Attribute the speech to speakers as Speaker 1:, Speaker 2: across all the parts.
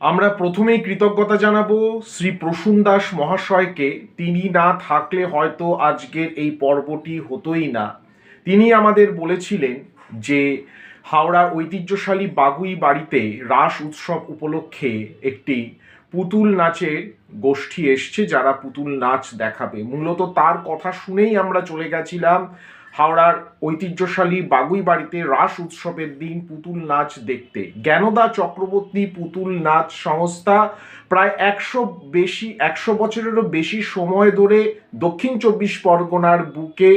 Speaker 1: আমরা প্রথমেই কৃতজ্ঞতা জানাবো শ্রী প্রসূন দাস মহাশয়কে। তিনি না থাকলে হয়তো আজকের এই পর্বটি হতোই না। তিনি আমাদের বলেছিলেন যে হাওড়ার ঐতিহ্যশালী বাগুই বাড়িতে রাস উৎসব উপলক্ষে একটি পুতুল নাচের গোষ্ঠী এসছে, যারা পুতুল নাচ দেখাবে। মূলত তার কথা শুনেই আমরা চলে গেছিলাম হাওড়ার ঐতিহ্যশালী বাগুই বাড়িতে রাস উৎসবের দিন পুতুল নাচ দেখতে। জ্ঞানদা চক্রবর্তী পুতুল নাচ সংস্থা প্রায় 100 বছরেরও বেশি সময় ধরে দক্ষিণ চব্বিশ পরগনার বুকে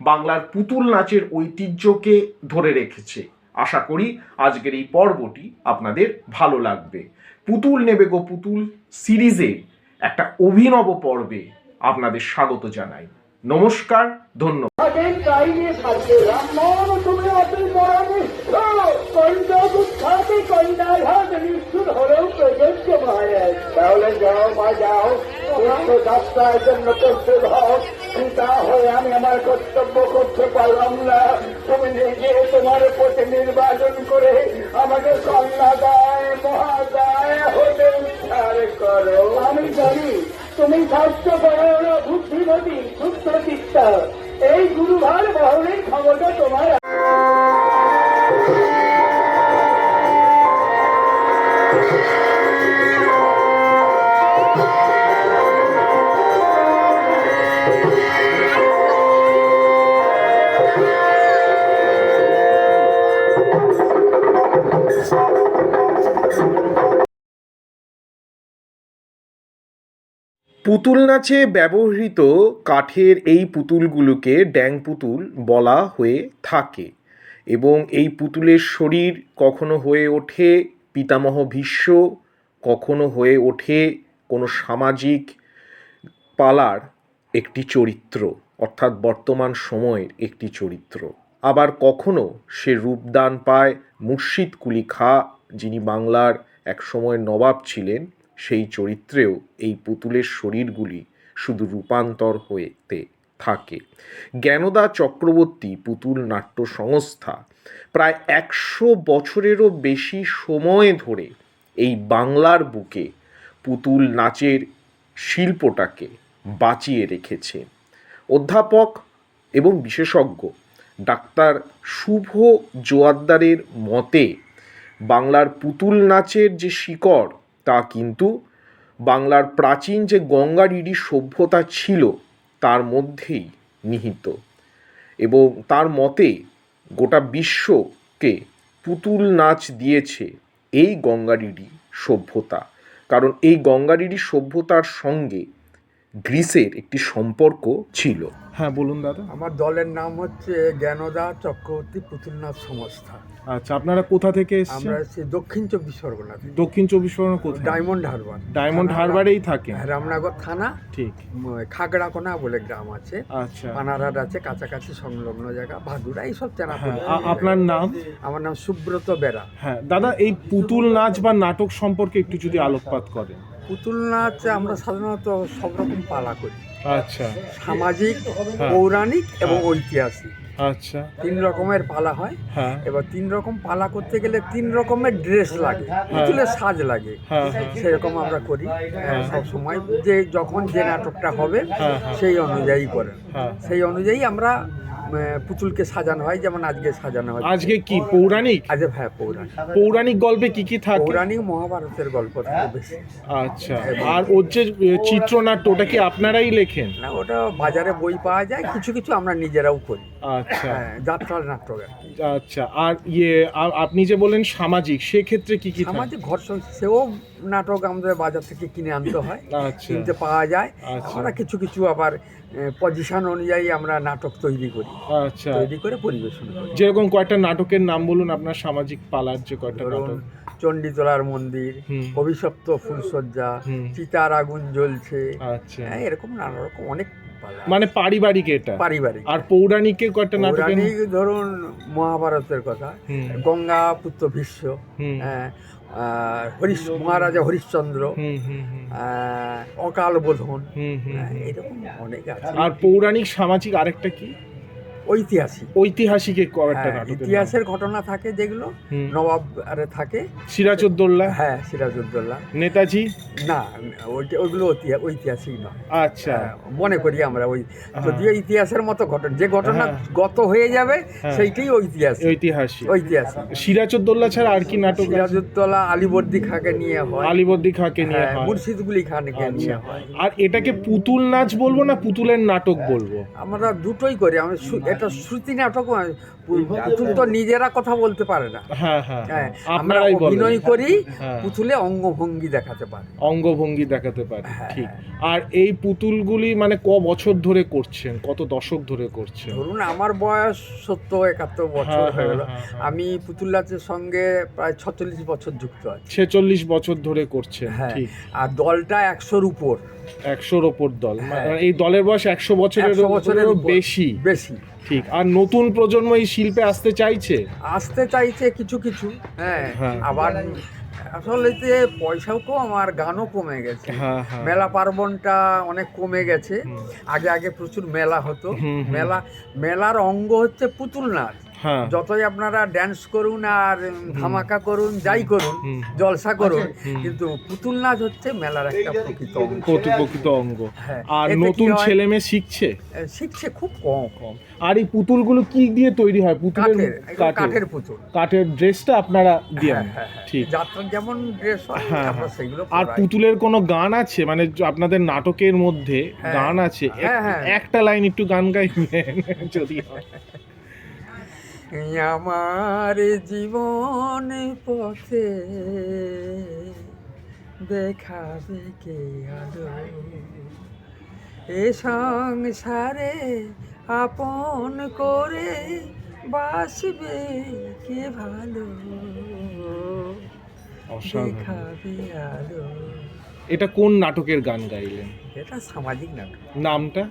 Speaker 1: বাংলার পুতুল নাচের ঐতিহ্যকে ধরে রেখেছে। আশা করি আজকের এই পর্বটি আপনাদের ভালো লাগবে। পুতুল নেবে গো পুতুল সিরিজে একটা অভিনব পর্বে আপনাদের স্বাগত জানাই। নমস্কার, ধন্যবাদ।
Speaker 2: তাহলে যাও মা যাও, যাত্রার জন্য প্রস্তুত হও। পিতা হয়ে আমি আমার কর্তব্য করতে পারলাম না, তুমি নিজে তোমার প্রতি নির্বাচন করে আমাকে কন্যা দায় মহাদায় হতে উদ্ধার করো। আমি জানি তুমি স্বাস্থ্যপরায়ণ বুদ্ধিমতী শুদ্ধ চিত্তা, এই গুরুভার বহনের ক্ষমতা তোমার।
Speaker 1: পুতুল নাচে ব্যবহৃত কাঠের এই পুতুলগুলোকে ড্যাং পুতুল বলা হয়ে থাকে এবং এই পুতুলের শরীর কখনো হয়ে ওঠে পিতামহ ভীষ্ম, কখনো হয়ে ওঠে কোনো সামাজিক পালার একটি চরিত্র, অর্থাৎ বর্তমান সময়ের একটি চরিত্র। আবার কখনো সে রূপদান পায় মুর্শিদ কুলি খাঁ, যিনি বাংলার এক সময় নবাব ছিলেন। সেই চরিত্রেও এই পুতুলের শরীরগুলি শুধু রূপান্তর হতে থাকে। জ্ঞানদা চক্রবর্তী পুতুল নাট্য সংস্থা প্রায় 100 বছরেরও বেশি সময় ধরে এই বাংলার বুকে পুতুল নাচের শিল্পটাকে বাঁচিয়ে রেখেছে। অধ্যাপক এবং বিশেষজ্ঞ ডাক্তার শুভ জোয়ারদারের মতে বাংলার পুতুল নাচের যে শিকড় তা কিন্তু বাংলার প্রাচীন যে গঙ্গারিডি সভ্যতা ছিল তার মধ্যেই নিহিত, এবং তার মতে গোটা বিশ্বকে পুতুল নাচ দিয়েছে এই গঙ্গারিডি সভ্যতা। কারণ এই গঙ্গারিডি সভ্যতার সঙ্গে গ্রিসের একটি সম্পর্ক ছিল। হ্যাঁ বলুন দাদা।
Speaker 2: আমার দলের নাম হচ্ছে জ্ঞানদা চক্রবর্তী পুতুল নাচ সংস্থা।
Speaker 1: আচ্ছা, আপনারা কোথা থেকে এসেছেন?
Speaker 2: আমরা এসেছি দক্ষিণ চব্বিশ পরগনা থেকে।
Speaker 1: দক্ষিণ চব্বিশ পরগনা কোথায়?
Speaker 2: ডায়মন্ড হারবার।
Speaker 1: ডায়মন্ড হারবারেই থাকে?
Speaker 2: রামনগর থানা,
Speaker 1: ঠিক।
Speaker 2: খাগড়াকোনা বলে গ্রাম আছে,
Speaker 1: আচ্ছা,
Speaker 2: পানারহাট আছে, কাছাকাছি সংলগ্ন জায়গা, ভাদুরা, এইসব চেনা।
Speaker 1: হ্যাঁ, আপনার নাম?
Speaker 2: আমার নাম সুব্রত বেরা।
Speaker 1: হ্যাঁ দাদা, এই পুতুল নাচ বা নাটক সম্পর্কে একটু যদি আলোকপাত করেন।
Speaker 2: পুতুল নাচ আমরা সাধারণত সব রকম পালা করি।
Speaker 1: আচ্ছা,
Speaker 2: সামাজিক, পৌরাণিক এবং
Speaker 1: হ্যাঁ।
Speaker 2: ঐতিহাসিক,
Speaker 1: আচ্ছা,
Speaker 2: 3 রকমের পালা হয়।
Speaker 1: হ্যাঁ,
Speaker 2: এবার 3 রকম পালা করতে গেলে 3 রকমের ড্রেস লাগে, পুতুলের সাজ লাগে।
Speaker 1: হ্যাঁ, হ্যাঁ,
Speaker 2: সেরকম আমরা করি সব সময়, যে যখন যে নাটকটা হবে
Speaker 1: হ্যাঁ, হ্যাঁ,
Speaker 2: সেই অনুযায়ী করেন।
Speaker 1: হ্যাঁ।
Speaker 2: সেই অনুযায়ী আমরা পুতুলকে সাজানো হয়, যেমন আজকে সাজানো হয়।
Speaker 1: আজকে কি পৌরাণিক?
Speaker 2: আজ হ্যাঁ পৌরাণিক।
Speaker 1: পৌরাণিক গল্পে কি কি থাকে?
Speaker 2: পৌরাণিক মহাভারতের গল্প থাকে বেশি।
Speaker 1: আচ্ছা, আর ওর যে চিত্রনাট্য ওটা কি আপনারাই লেখেন?
Speaker 2: না, ওটা বাজারে বই পাওয়া যায়, কিছু কিছু আমরা নিজেরাও করি।
Speaker 1: আচ্ছা,
Speaker 2: যাত্রার নাটক আর কি।
Speaker 1: আচ্ছা, আর আপনি যে বলেন সামাজিক, সেক্ষেত্রে কি কি থাকে?
Speaker 2: সামাজিক ঘর্ষণ, সেও নাটক আমাদের বাজার থেকে কিনে আনতে হয়,
Speaker 1: আচ্ছা,
Speaker 2: কিনতে পাওয়া যায়।
Speaker 1: আচ্ছা,
Speaker 2: আমরা কিছু কিছু আবার পজিশন অনুযায়ী আমরা নাটক তৈরি করি,
Speaker 1: আচ্ছা।
Speaker 2: তৈরি করে পরিবেশন করি।
Speaker 1: যেরকম কয়েকটা নাটকের নাম বলুন আপনার সামাজিক পালার, যে কয়েকটা
Speaker 2: ধরুন
Speaker 1: নাটক।
Speaker 2: চণ্ডীতলার মন্দির,
Speaker 1: হুম।
Speaker 2: অভিশপ্ত ফুলসজ্জা,
Speaker 1: হুম।
Speaker 2: চিতার আগুন জ্বলছে,
Speaker 1: আচ্ছা,
Speaker 2: এরকম নানা রকম অনেক পালা।
Speaker 1: মানে পারিবারিক এটা।
Speaker 2: পারিবারিক।
Speaker 1: আর পৌরাণিকের কয়েকটা নাটকের
Speaker 2: পৌরাণিক ধরুন মহাভারতের কথা,
Speaker 1: হুম।
Speaker 2: গঙ্গা পুত্র ভীষ্ম,
Speaker 1: হুম।
Speaker 2: মহারাজা হরিশ্চন্দ্র,
Speaker 1: হুম, হুম, হুম,
Speaker 2: অকাল বোধন,
Speaker 1: হুম, হুম, হুম।
Speaker 2: এরকম অনেক আছে।
Speaker 1: আর পৌরাণিক সামাজিক আরেকটা কি?
Speaker 3: ঐতিহাসিক।
Speaker 1: ঐতিহাসিক একটা
Speaker 3: হ্যাঁ,
Speaker 1: নাটকের নাম।
Speaker 3: ইতিহাসের ঘটনা থাকে যেগুলো
Speaker 1: হুম।
Speaker 3: নবাব আরে থাকে।
Speaker 1: সিরাজউদ্দৌলা,
Speaker 3: হ্যাঁ, সিরাজউদ্দৌলা।
Speaker 1: নেতাজি।
Speaker 3: না, ওইগুলো ঐতিহাসিক নয়।
Speaker 1: আচ্ছা।
Speaker 3: মনে করি আমরা ওই
Speaker 1: হ্যাঁ।
Speaker 3: যদিও ইতিহাসের মতো ঘটনা, যে ঘটনা
Speaker 1: হ্যাঁ।
Speaker 3: গত হয়ে যাবে
Speaker 1: হ্যাঁ।
Speaker 3: সেইটাই ঐতিহাসিক।
Speaker 1: ঐতিহাসিক।
Speaker 3: ঐতিহাসিক।
Speaker 1: সিরাজউদ্দৌলা ছাড়া আর কি নাটক আছে?
Speaker 3: সিরাজউদ্দৌলা আলীবর্দী খাঁকে নিয়ে হয়।
Speaker 1: আলীবর্দী খাঁকে নিয়ে
Speaker 3: হ্যাঁ,
Speaker 1: হয়।
Speaker 3: মুর্শিদকুলি খানকে নিয়ে
Speaker 1: আচ্ছা।
Speaker 3: হয়।
Speaker 1: আর এটাকে পুতুল নাচ বলবো না পুতুলের নাটক বলবো?
Speaker 3: আমরা দুটোই করি। আমরা এটা শ্রুতি নাটক। পুতুল তো নিজেরা কথা বলতে পারে না।
Speaker 1: হ্যাঁ হ্যাঁ
Speaker 3: হ্যাঁ, আমরা
Speaker 1: আপনারাই বলেন।
Speaker 3: অভিনয় করি,
Speaker 1: হ্যাঁ।
Speaker 3: পুতুলে অঙ্গভঙ্গি দেখাতে পারে।
Speaker 1: অঙ্গভঙ্গি দেখাতে পারে।
Speaker 3: হ্যাঁ।
Speaker 1: ঠিক। আর এই পুতুলগুলি মানে ক বছর ধরে করছেন, কত দশক ধরে করছেন?
Speaker 3: ধরুন আমার বয়স 70-71 বছর
Speaker 1: হ্যাঁ,
Speaker 3: হয়ে গেল।
Speaker 1: হ্যাঁ, হ্যাঁ।
Speaker 3: আমি পুতুল নাচের সঙ্গে প্রায় 46 বছর যুক্ত আছি।
Speaker 1: 46 বছর ধরে করছেন।
Speaker 3: হ্যাঁ,
Speaker 1: ঠিক।
Speaker 3: আর দলটা 100-র উপর।
Speaker 1: 100-র ওপর দল।
Speaker 3: হ্যাঁ।
Speaker 1: মানে এই দলের বয়স 100 বছরের
Speaker 3: 100 বছরের উপর।
Speaker 1: বেশি।
Speaker 3: বেশি।
Speaker 1: ঠিক। আর নতুন প্রজন্ম এই শিল্পে আসতে চাইছে?
Speaker 3: আসতে চাইছে কিছু কিছু। হ্যাঁ,
Speaker 1: হ্যাঁ।
Speaker 3: আবার আসলে যে পয়সাও কম আর গানও কমে গেছে।
Speaker 1: হ্যাঁ, হ্যাঁ।
Speaker 3: মেলা পার্বণটা অনেক কমে গেছে।
Speaker 1: হুম।
Speaker 3: আগে প্রচুর মেলা হতো।
Speaker 1: হুম, হুম।
Speaker 3: মেলার অঙ্গ হচ্ছে পুতুল নাচ।
Speaker 1: হ্যাঁ।
Speaker 3: যতই আপনারা ড্যান্স করুন আর ধামাকা করুন, যাই করুন,
Speaker 1: হুম।
Speaker 3: জলসা করুন,
Speaker 1: হুম।
Speaker 3: কিন্তু পুতুল নাচ হচ্ছে মেলার একটা প্রকৃত অঙ্গ।
Speaker 1: প্রকৃত অঙ্গ।
Speaker 3: হ্যাঁ।
Speaker 1: আর
Speaker 3: এতে কি
Speaker 1: নতুন
Speaker 3: হয়?
Speaker 1: ছেলে মেয়ে শিখছে?
Speaker 3: শিখছে খুব কম।
Speaker 1: কম। আর এই পুতুলগুলো কি দিয়ে তৈরি হয়?
Speaker 3: কাঠের পুতুল।
Speaker 1: কাঠের ড্রেসটা আপনারা দেন?
Speaker 3: হ্যাঁ।
Speaker 1: ঠিক।
Speaker 3: যাত্রার যেমন ড্রেস হয়
Speaker 1: হ্যাঁ,
Speaker 3: আমরা
Speaker 1: হ্যাঁ।
Speaker 3: সেগুলো
Speaker 1: আর
Speaker 3: পরাই।
Speaker 1: পুতুলের কোনো গান আছে? মানে আপনাদের নাটকের মধ্যে
Speaker 3: হ্যাঁ।
Speaker 1: গান আছে?
Speaker 3: হ্যাঁ।
Speaker 1: একটা লাইন একটু গান গাইবেন যদি হয়।
Speaker 3: আমার জীবন পথে দেখাবে কে আলো, এ সংসারে আপন করে বাসবে কে ভালো,
Speaker 1: অসাধারণ।
Speaker 3: দেখাবে আলো।
Speaker 1: এটা কোন নাটকের গান গাইলেন?
Speaker 3: এটা সামাজিক নাটক।
Speaker 1: নামটা?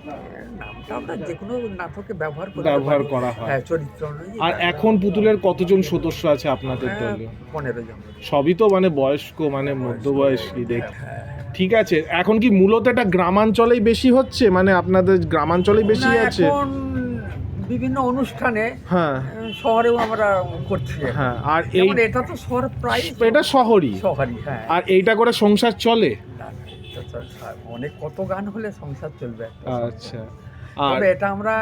Speaker 3: নামটা আমরা যে কোনো নাটকে ব্যবহার
Speaker 1: করা হয়।
Speaker 3: হ্যাঁ, চরিত্র অনুযায়ী।
Speaker 1: আর এখন পুতুলের কতজন সদস্য আছে আপনাদের দলে?
Speaker 3: 15 জন।
Speaker 1: সবই তো মানে বয়স্ক, মানে মধ্যবয়সী দেখ।
Speaker 3: হ্যাঁ।
Speaker 1: ঠিক আছে। এখন কি মূলত এটা গ্রামাঞ্চলেই বেশি হচ্ছে? মানে আপনাদের গ্রামাঞ্চলেই বেশি
Speaker 3: না,
Speaker 1: আছে?
Speaker 3: এখন বিভিন্ন অনুষ্ঠানে
Speaker 1: হ্যাঁ
Speaker 3: শহরেও আমরা করছি।
Speaker 1: হ্যাঁ। আর এই
Speaker 3: যেমন এটা তো শহর প্রায়
Speaker 1: এটা শহরই।
Speaker 3: শহরই। হ্যাঁ।
Speaker 1: আর এইটা করে সংসার চলে?
Speaker 3: না, এটা তো অনেক কত গান হলে সংসার চলবে একটা সংসার।
Speaker 1: আচ্ছা। আর
Speaker 3: তবে এটা আমরা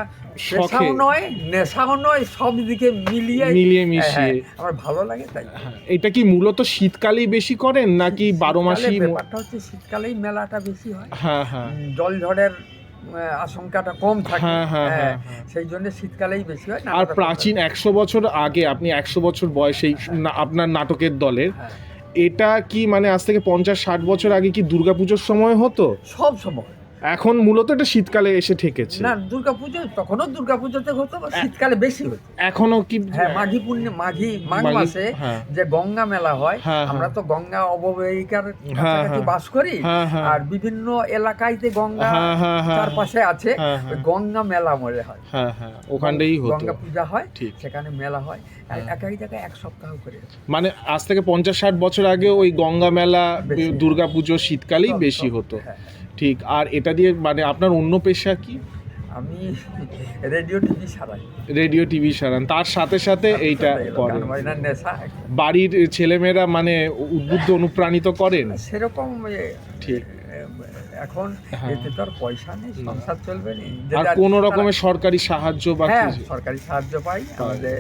Speaker 1: শখে।
Speaker 3: পেশাও নয়, নেশাও নয়, সব দিকে মিলিয়ে
Speaker 1: মিশিয়ে।
Speaker 3: আমার ভালো লাগে তাই।
Speaker 1: হ্যাঁ, এটা কি মূলত শীতকালেই বেশি করেন নাকি 12 মাসই?
Speaker 3: শীতকালে ব্যাপারটা হচ্ছে শীতকালেই মেলাটা বেশি হয়।
Speaker 1: হ্যাঁ হ্যাঁ।
Speaker 3: জল ঝড়ের আশঙ্কাটা কম থাকে।
Speaker 1: হ্যাঁ, হ্যাঁ,
Speaker 3: হ্যাঁ,
Speaker 1: হ্যাঁ।
Speaker 3: সেই জন্য শীতকালেই বেশি হয়।
Speaker 1: আর
Speaker 3: নাটকটা
Speaker 1: প্রাচীন 100 বছর আগে, আপনি 100 বছর বয়সে আপনার নাটকের দলের,
Speaker 3: হ্যাঁ।
Speaker 1: এটা কি মানে আজ থেকে 50-60 বছর আগে কি দুর্গাপুজোর সময় হতো?
Speaker 3: সব সময়।
Speaker 1: এখন মূলত এটা শীতকালে এসে ঠেকেছে।
Speaker 3: না, দুর্গাপুজো তখনও দুর্গাপুজোতে হতো, শীতকালে বেশি হতো।
Speaker 1: এখনো কি?
Speaker 3: হ্যাঁ, মাঘ মাসে
Speaker 1: হ্যাঁ।
Speaker 3: যে গঙ্গা মেলা হয়,
Speaker 1: হ্যাঁ,
Speaker 3: আমরা তো গঙ্গা অববাহিকার
Speaker 1: হ্যাঁ,
Speaker 3: কাছাকাছি
Speaker 1: হ্যাঁ।
Speaker 3: বাস করি।
Speaker 1: হ্যাঁ, হ্যাঁ।
Speaker 3: আর বিভিন্ন এলাকাইতে গঙ্গা
Speaker 1: হ্যাঁ, হ্যাঁ, হ্যাঁ।
Speaker 3: চারপাশে আছে।
Speaker 1: হ্যাঁ, হ্যাঁ।
Speaker 3: ওই গঙ্গা মেলা মনে হয়।
Speaker 1: হ্যাঁ হ্যাঁ, ওখানটাই হতো।
Speaker 3: গঙ্গা পূজা হয়,
Speaker 1: ঠিক।
Speaker 3: সেখানে মেলা হয়।
Speaker 1: হ্যাঁ।
Speaker 3: এক এক জায়গায় এক সপ্তাহ করে।
Speaker 1: মানে আজ থেকে 50-60 বছর আগে ওই গঙ্গা মেলা,
Speaker 3: বেশি।
Speaker 1: দুর্গাপুজো শীতকালেই
Speaker 3: সব,
Speaker 1: বেশি
Speaker 3: সব,
Speaker 1: হতো।
Speaker 3: হ্যাঁ।
Speaker 1: ঠিক। আর এটা দিয়ে মানে আপনার অন্য পেশা কি?
Speaker 3: আমি রেডিও টিভি সারাই।
Speaker 1: রেডিও টিভি সারান, তার সাথে সাথে এইটা করেন।
Speaker 3: গান বাজনার নেশা।
Speaker 1: বাড়ির ছেলেমেয়েরা মানে উদ্বুদ্ধ অনুপ্রাণিত করেন?
Speaker 3: সেরকম
Speaker 1: ঠিক।
Speaker 3: এখন
Speaker 1: হ্যাঁ।
Speaker 3: এতে তো আর পয়সা নেই, সংসার চলবে না।
Speaker 1: আর কোনো রকমের সরকারি সাহায্য বা
Speaker 3: হ্যাঁ,
Speaker 1: কিছু?
Speaker 3: সরকারি সাহায্য পাই। আমাদের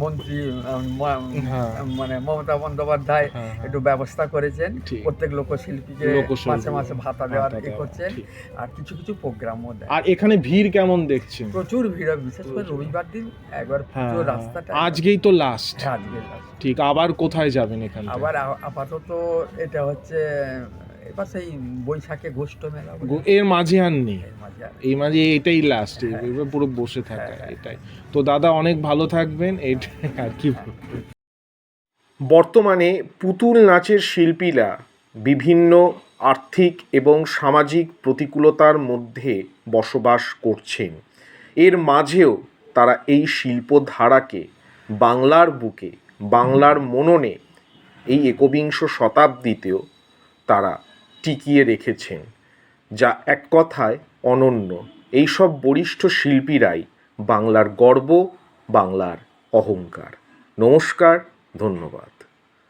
Speaker 3: মন্ত্রী
Speaker 1: হ্যাঁ।
Speaker 3: মানে মমতা বন্দ্যোপাধ্যায়
Speaker 1: হ্যাঁ, হ্যাঁ।
Speaker 3: একটু ব্যবস্থা করেছেন।
Speaker 1: ঠিক।
Speaker 3: প্রত্যেক লোকশিল্পীকে
Speaker 1: লোকশিল্পী,
Speaker 3: মাসে মাসে ভাতা দেওয়ার
Speaker 1: ভাতা দেওয়া,
Speaker 3: করছেন।
Speaker 1: ঠিক।
Speaker 3: আর কিছু কিছু প্রোগ্রামও দেয়।
Speaker 1: আর এখানে ভিড় কেমন দেখছেন?
Speaker 3: প্রচুর ভিড় হয়, বিশেষ করে রবিবার দিন একবার
Speaker 1: হ্যাঁ,
Speaker 3: পুরো
Speaker 1: হ্যাঁ।
Speaker 3: রাস্তাটা।
Speaker 1: আজকেই তো লাস্ট।
Speaker 3: হ্যাঁ, আজকে last।
Speaker 1: ঠিক। আবার কোথায় যাবেন এখান থেকে?
Speaker 3: আবার আপাতত এটা হচ্ছে এবার সেই বৈশাখে গোষ্ঠ মেলা বলে।
Speaker 1: এর মাঝে আর নেই?
Speaker 3: এর মাঝে আর
Speaker 1: এই মাঝে এটাই লাস্ট, এবার পুরো বসে থাকা। এটাই তো। দাদা অনেক ভালো থাকবেন, এইটাই আর কি বলবো। বর্তমানে পুতুল নাচের শিল্পীরা বিভিন্ন আর্থিক এবং সামাজিক প্রতিকূলতার মধ্যে বসবাস করছেন। এর মাঝেও তারা এই শিল্পধারাকে বাংলার বুকে, বাংলার মননে এই একবিংশ শতাব্দীতেও তারা টিকিয়ে রেখেছেন, যা এক কথায় অনন্য। এইসব বরিষ্ঠ শিল্পীরাই বাংলার গর্ব, বাংলার অহংকার। নমস্কার, ধন্যবাদ।